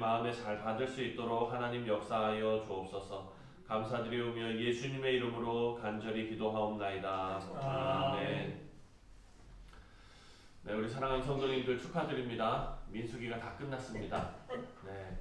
마음에 잘 받을 수 있도록 하나님 역사하여 주옵소서. 감사드리오며 예수님의 이름으로 간절히 기도하옵나이다. 아멘. 네, 우리 사랑하는 성도님들 축하드립니다. 민수기가 다 끝났습니다. 네,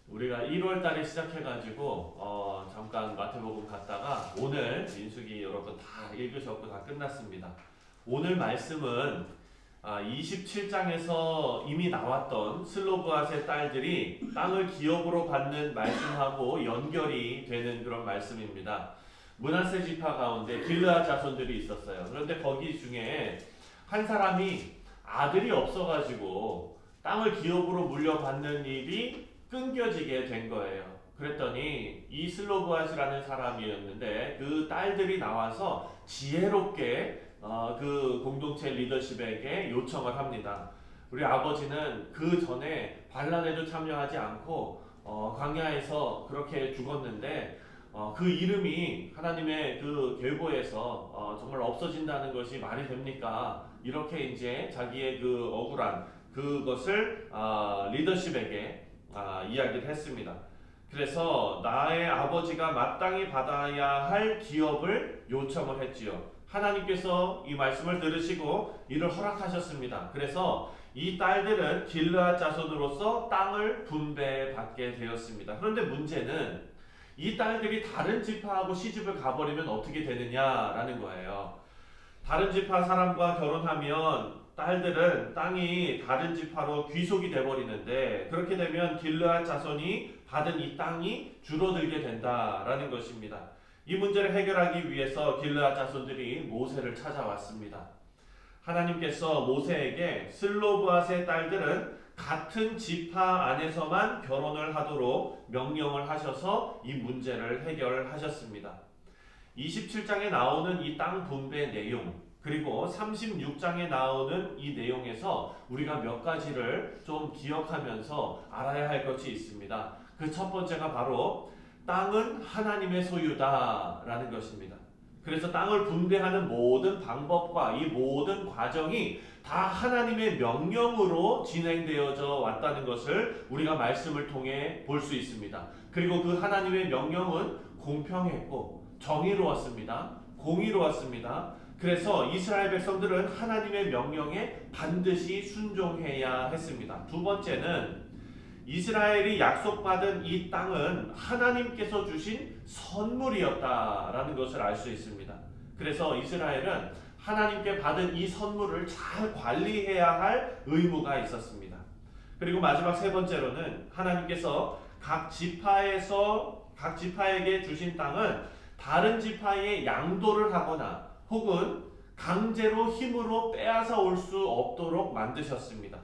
우리가 1월 달에 시작해가지고 잠깐 마태복음 갔다가 오늘 민수기 여러분 다 읽으셨고 다 끝났습니다. 오늘 말씀은 27장에서 이미 나왔던 슬로브앗의 딸들이 땅을 기업으로 받는 말씀하고 연결이 되는 그런 말씀입니다. 므낫세 지파 가운데 길르앗 자손들이 있었어요. 그런데 거기 중에 한 사람이 아들이 없어가지고 땅을 기업으로 물려받는 일이 끊겨지게 된 거예요. 그랬더니 이 슬로브앗이라는 사람이었는데 그 딸들이 나와서 지혜롭게 그 공동체 리더십에게 요청을 합니다. 우리 아버지는 그 전에 반란에도 참여하지 않고 광야에서 그렇게 죽었는데 그 이름이 하나님의 그 계보에서 정말 없어진다는 것이 말이 됩니까? 이렇게 이제 자기의 그 억울한 그것을 리더십에게 이야기를 했습니다. 그래서 나의 아버지가 마땅히 받아야 할 기업을 요청을 했지요. 하나님께서 이 말씀을 들으시고 이를 허락하셨습니다. 그래서 이 딸들은 길르앗 자손으로서 땅을 분배받게 되었습니다. 그런데 문제는 이 딸들이 다른 지파하고 시집을 가버리면 어떻게 되느냐라는 거예요. 다른 지파 사람과 결혼하면 딸들은 땅이 다른 지파로 귀속이 돼버리는데 그렇게 되면 길르앗 자손이 받은 이 땅이 줄어들게 된다라는 것입니다. 이 문제를 해결하기 위해서 길르앗 자손들이 모세를 찾아왔습니다. 하나님께서 모세에게 슬로브앗의 딸들은 같은 지파 안에서만 결혼을 하도록 명령을 하셔서 이 문제를 해결하셨습니다. 27장에 나오는 이 땅 분배 내용 그리고 36장에 나오는 이 내용에서 우리가 몇 가지를 좀 기억하면서 알아야 할 것이 있습니다. 그 첫 번째가 바로 땅은 하나님의 소유다라는 것입니다. 그래서 땅을 분배하는 모든 방법과 이 모든 과정이 다 하나님의 명령으로 진행되어져 왔다는 것을 우리가 말씀을 통해 볼 수 있습니다. 그리고 그 하나님의 명령은 공평했고 정의로웠습니다. 공의로웠습니다. 그래서 이스라엘 백성들은 하나님의 명령에 반드시 순종해야 했습니다. 두 번째는 이스라엘이 약속받은 이 땅은 하나님께서 주신 선물이었다라는 것을 알 수 있습니다. 그래서 이스라엘은 하나님께 받은 이 선물을 잘 관리해야 할 의무가 있었습니다. 그리고 마지막 세 번째로는 하나님께서 각 지파에게 주신 땅은 다른 지파에 양도를 하거나 혹은 강제로 힘으로 빼앗아 올 수 없도록 만드셨습니다.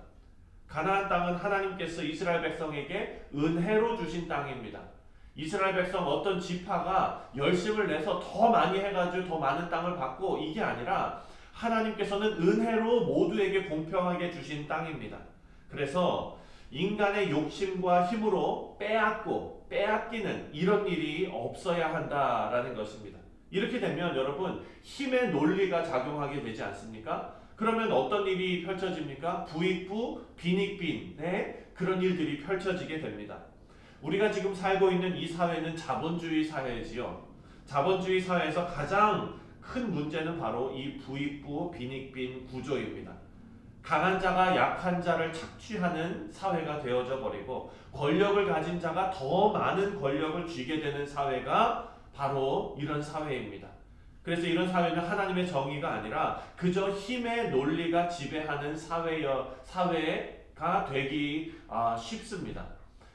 가나안 땅은 하나님께서 이스라엘 백성에게 은혜로 주신 땅입니다. 이스라엘 백성 어떤 지파가 열심을 내서 더 많이 해가지고 더 많은 땅을 받고 이게 아니라 하나님께서는 은혜로 모두에게 공평하게 주신 땅입니다. 그래서 인간의 욕심과 힘으로 빼앗기는 이런 일이 없어야 한다라는 것입니다. 이렇게 되면 여러분 힘의 논리가 작용하게 되지 않습니까? 그러면 어떤 일이 펼쳐집니까? 부익부, 빈익빈의 그런 일들이 펼쳐지게 됩니다. 우리가 지금 살고 있는 이 사회는 자본주의 사회지요. 자본주의 사회에서 가장 큰 문제는 바로 이 부익부, 빈익빈 구조입니다. 강한 자가 약한 자를 착취하는 사회가 되어져 버리고 권력을 가진 자가 더 많은 권력을 쥐게 되는 사회가 바로 이런 사회입니다. 그래서 이런 사회는 하나님의 정의가 아니라 그저 힘의 논리가 지배하는 사회가 되기 쉽습니다.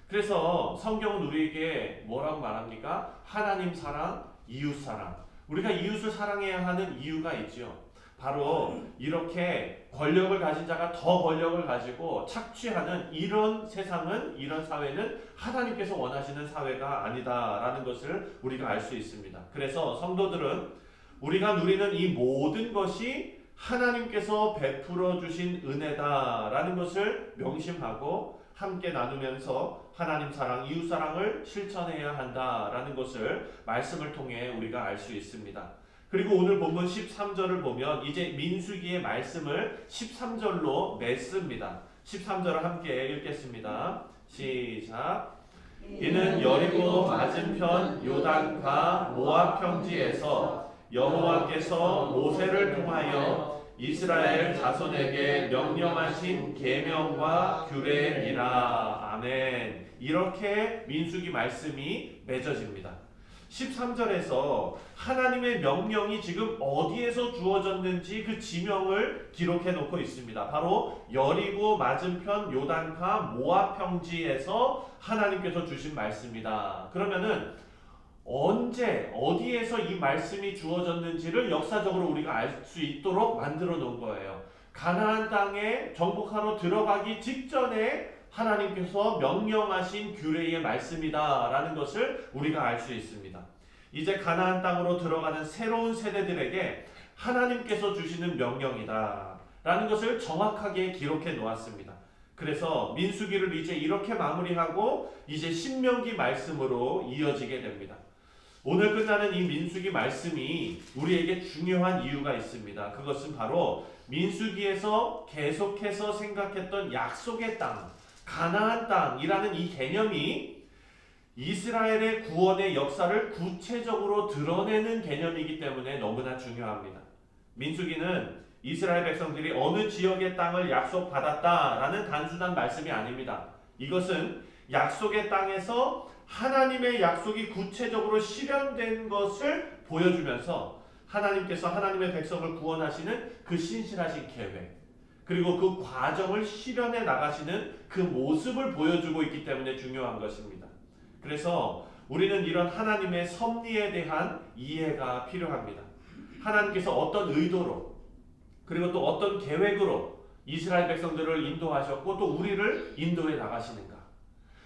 그래서 성경은 우리에게 뭐라고 말합니까? 하나님 사랑, 이웃 사랑. 우리가 이웃을 사랑해야 하는 이유가 있죠. 바로 이렇게 권력을 가진 자가 더 권력을 가지고 착취하는 이런 세상은, 이런 사회는 하나님께서 원하시는 사회가 아니다라는 것을 우리가 알 수 있습니다. 그래서 성도들은 우리가 누리는 이 모든 것이 하나님께서 베풀어 주신 은혜다라는 것을 명심하고 함께 나누면서 하나님 사랑, 이웃 사랑을 실천해야 한다라는 것을 말씀을 통해 우리가 알 수 있습니다. 그리고 오늘 본문 13절을 보면 이제 민수기의 말씀을 13절로 맺습니다. 13절을 함께 읽겠습니다. 시작. 이는 여리고 맞은편 요단과 모압 평지에서 여호와께서 모세를 통하여 이스라엘 자손에게 명령하신 계명과 규례니라. 아멘. 이렇게 민수기 말씀이 맺어집니다. 13절에서 하나님의 명령이 지금 어디에서 주어졌는지 그 지명을 기록해 놓고 있습니다. 바로 여리고 맞은편 요단가 모압 평지에서 하나님께서 주신 말씀이다. 그러면은 언제 어디에서 이 말씀이 주어졌는지를 역사적으로 우리가 알 수 있도록 만들어 놓은 거예요. 가나안 땅에 정복하러 들어가기 직전에 하나님께서 명령하신 규례의 말씀이다라는 것을 우리가 알 수 있습니다. 이제 가나안 땅으로 들어가는 새로운 세대들에게 하나님께서 주시는 명령이다라는 것을 정확하게 기록해 놓았습니다. 그래서 민수기를 이제 이렇게 마무리하고 이제 신명기 말씀으로 이어지게 됩니다. 오늘 끝나는 이 민수기 말씀이 우리에게 중요한 이유가 있습니다. 그것은 바로 민수기에서 계속해서 생각했던 약속의 땅, 가나안 땅이라는 이 개념이 이스라엘의 구원의 역사를 구체적으로 드러내는 개념이기 때문에 너무나 중요합니다. 민수기는 이스라엘 백성들이 어느 지역의 땅을 약속받았다라는 단순한 말씀이 아닙니다. 이것은 약속의 땅에서 하나님의 약속이 구체적으로 실현된 것을 보여주면서 하나님께서 하나님의 백성을 구원하시는 그 신실하신 계획, 그리고 그 과정을 실현해 나가시는 그 모습을 보여주고 있기 때문에 중요한 것입니다. 그래서 우리는 이런 하나님의 섭리에 대한 이해가 필요합니다. 하나님께서 어떤 의도로 그리고 또 어떤 계획으로 이스라엘 백성들을 인도하셨고 또 우리를 인도해 나가시는가.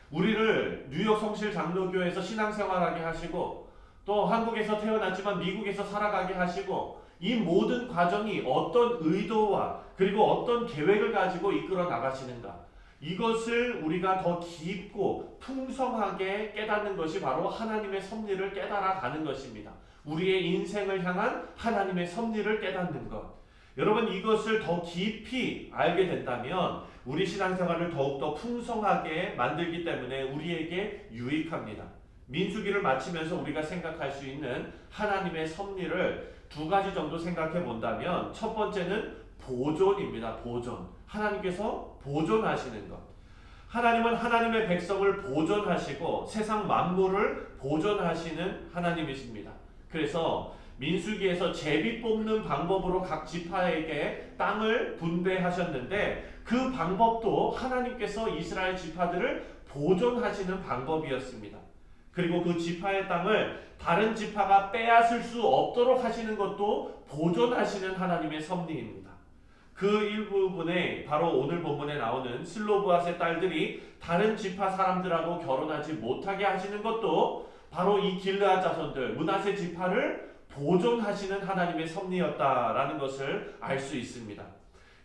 우리를 뉴욕 성실 장로교에서 신앙생활하게 하시고 또 한국에서 태어났지만 미국에서 살아가게 하시고 이 모든 과정이 어떤 의도와 그리고 어떤 계획을 가지고 이끌어 나가시는가. 이것을 우리가 더 깊고 풍성하게 깨닫는 것이 바로 하나님의 섭리를 깨달아가는 것입니다. 우리의 인생을 향한 하나님의 섭리를 깨닫는 것. 여러분, 이것을 더 깊이 알게 된다면 우리 신앙생활을 더욱더 풍성하게 만들기 때문에 우리에게 유익합니다. 민수기를 마치면서 우리가 생각할 수 있는 하나님의 섭리를 두 가지 정도 생각해 본다면 첫 번째는 보존입니다. 보존. 하나님께서 보존하시는 것. 하나님은 하나님의 백성을 보존하시고 세상 만물을 보존하시는 하나님이십니다. 그래서 민수기에서 제비 뽑는 방법으로 각 지파에게 땅을 분배하셨는데 그 방법도 하나님께서 이스라엘 지파들을 보존하시는 방법이었습니다. 그리고 그 지파의 땅을 다른 지파가 빼앗을 수 없도록 하시는 것도 보존하시는 하나님의 섭리입니다. 그 일부분에 바로 오늘 본문에 나오는 슬로브앗의 딸들이 다른 지파 사람들하고 결혼하지 못하게 하시는 것도 바로 이 길르앗 자손들, 므낫세 지파를 보존하시는 하나님의 섭리였다라는 것을 알 수 있습니다.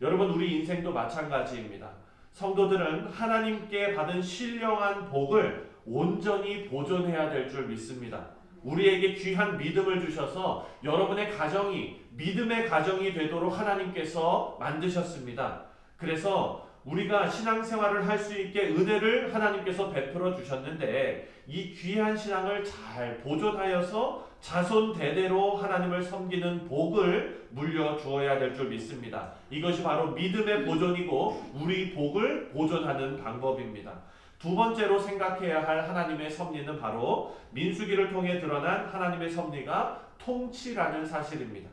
여러분, 우리 인생도 마찬가지입니다. 성도들은 하나님께 받은 신령한 복을 온전히 보존해야 될 줄 믿습니다. 우리에게 귀한 믿음을 주셔서 여러분의 가정이 믿음의 가정이 되도록 하나님께서 만드셨습니다. 그래서 우리가 신앙생활을 할 수 있게 은혜를 하나님께서 베풀어 주셨는데 이 귀한 신앙을 잘 보존하여서 자손 대대로 하나님을 섬기는 복을 물려주어야 될 줄 믿습니다. 이것이 바로 믿음의 보존이고 우리 복을 보존하는 방법입니다. 두 번째로 생각해야 할 하나님의 섭리는 바로 민수기를 통해 드러난 하나님의 섭리가 통치라는 사실입니다.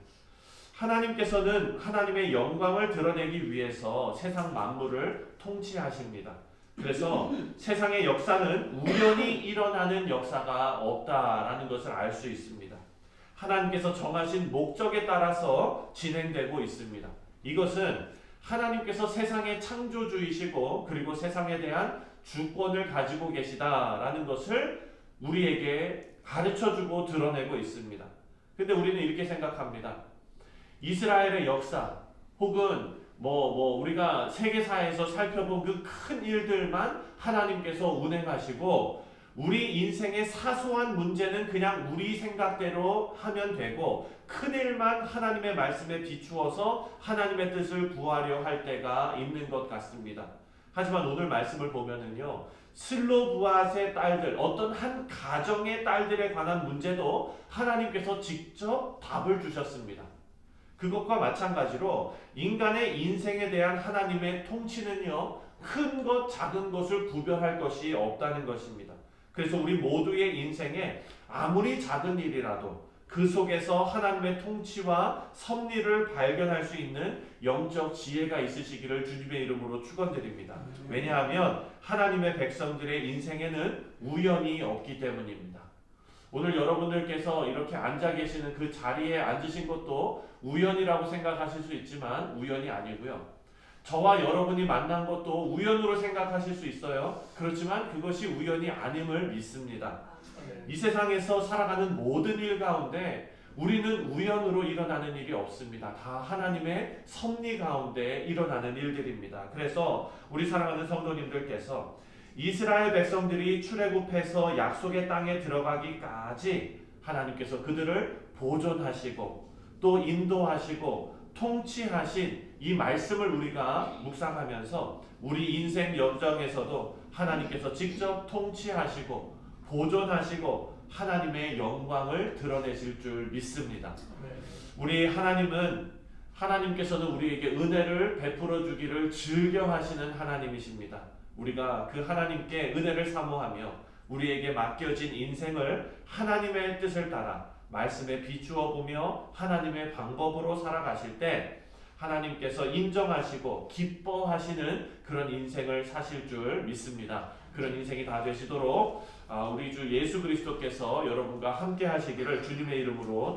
하나님께서는 하나님의 영광을 드러내기 위해서 세상 만물을 통치하십니다. 그래서 세상의 역사는 우연히 일어나는 역사가 없다라는 것을 알 수 있습니다. 하나님께서 정하신 목적에 따라서 진행되고 있습니다. 이것은 하나님께서 세상의 창조주이시고 그리고 세상에 대한 주권을 가지고 계시다라는 것을 우리에게 가르쳐주고 드러내고 있습니다. 근데 우리는 이렇게 생각합니다. 이스라엘의 역사 혹은 우리가 세계사에서 살펴본 그 큰 일들만 하나님께서 운행하시고 우리 인생의 사소한 문제는 그냥 우리 생각대로 하면 되고 큰 일만 하나님의 말씀에 비추어서 하나님의 뜻을 구하려 할 때가 있는 것 같습니다. 하지만 오늘 말씀을 보면은요, 슬로브앗의 딸들, 어떤 한 가정의 딸들에 관한 문제도 하나님께서 직접 답을 주셨습니다. 그것과 마찬가지로 인간의 인생에 대한 하나님의 통치는요, 큰 것, 작은 것을 구별할 것이 없다는 것입니다. 그래서 우리 모두의 인생에 아무리 작은 일이라도 그 속에서 하나님의 통치와 섭리를 발견할 수 있는 영적 지혜가 있으시기를 주님의 이름으로 축원드립니다. 왜냐하면 하나님의 백성들의 인생에는 우연이 없기 때문입니다. 오늘 여러분들께서 이렇게 앉아 계시는 그 자리에 앉으신 것도 우연이라고 생각하실 수 있지만 우연이 아니고요. 저와 여러분이 만난 것도 우연으로 생각하실 수 있어요. 그렇지만 그것이 우연이 아님을 믿습니다. 이 세상에서 살아가는 모든 일 가운데 우리는 우연으로 일어나는 일이 없습니다. 다 하나님의 섭리 가운데 일어나는 일들입니다. 그래서 우리 사랑하는 성도님들께서 이스라엘 백성들이 출애굽해서 약속의 땅에 들어가기까지 하나님께서 그들을 보존하시고 또 인도하시고 통치하신 이 말씀을 우리가 묵상하면서 우리 인생 여정에서도 하나님께서 직접 통치하시고 보존하시고 하나님의 영광을 드러내실 줄 믿습니다. 우리 하나님께서는 우리에게 은혜를 베풀어 주기를 즐겨하시는 하나님이십니다. 우리가 그 하나님께 은혜를 사모하며 우리에게 맡겨진 인생을 하나님의 뜻을 따라 말씀에 비추어 보며 하나님의 방법으로 살아가실 때 하나님께서 인정하시고 기뻐하시는 그런 인생을 사실 줄 믿습니다. 그런 인생이 다 되시도록 우리 주 예수 그리스도께서 여러분과 함께 하시기를 주님의 이름으로